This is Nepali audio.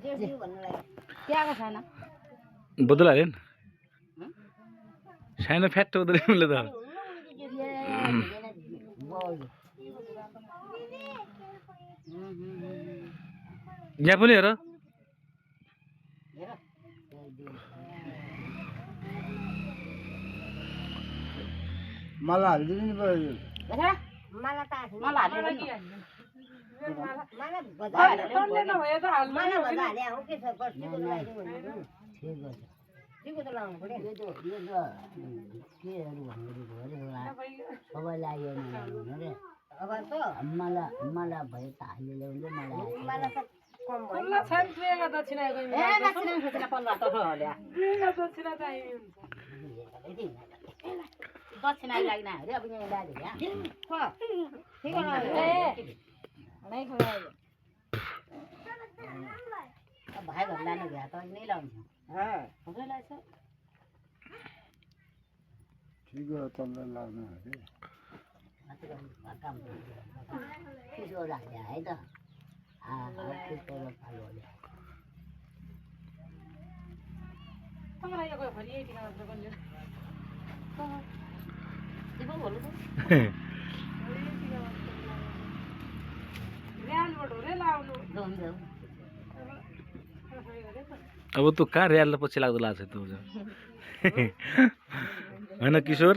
त्यहाँको छैन बदला अरे सानो फ्याट बदले मैले त यहाँ पनि हेर मलाई हालिदिनु नि पऱ्यो मलाई भयो त हालिदियो भने दक्षिणा लाग्न अरे अब यहाँ दाजु भाइ घर लानु भ्या त नै लाउँछ ठिक हो तँलाई लाग्नु अरे चिसो लाग्छ है त अब तँ कहाँ ऱ्याल पछि लाग्दो लाग्छ त होइन किशोर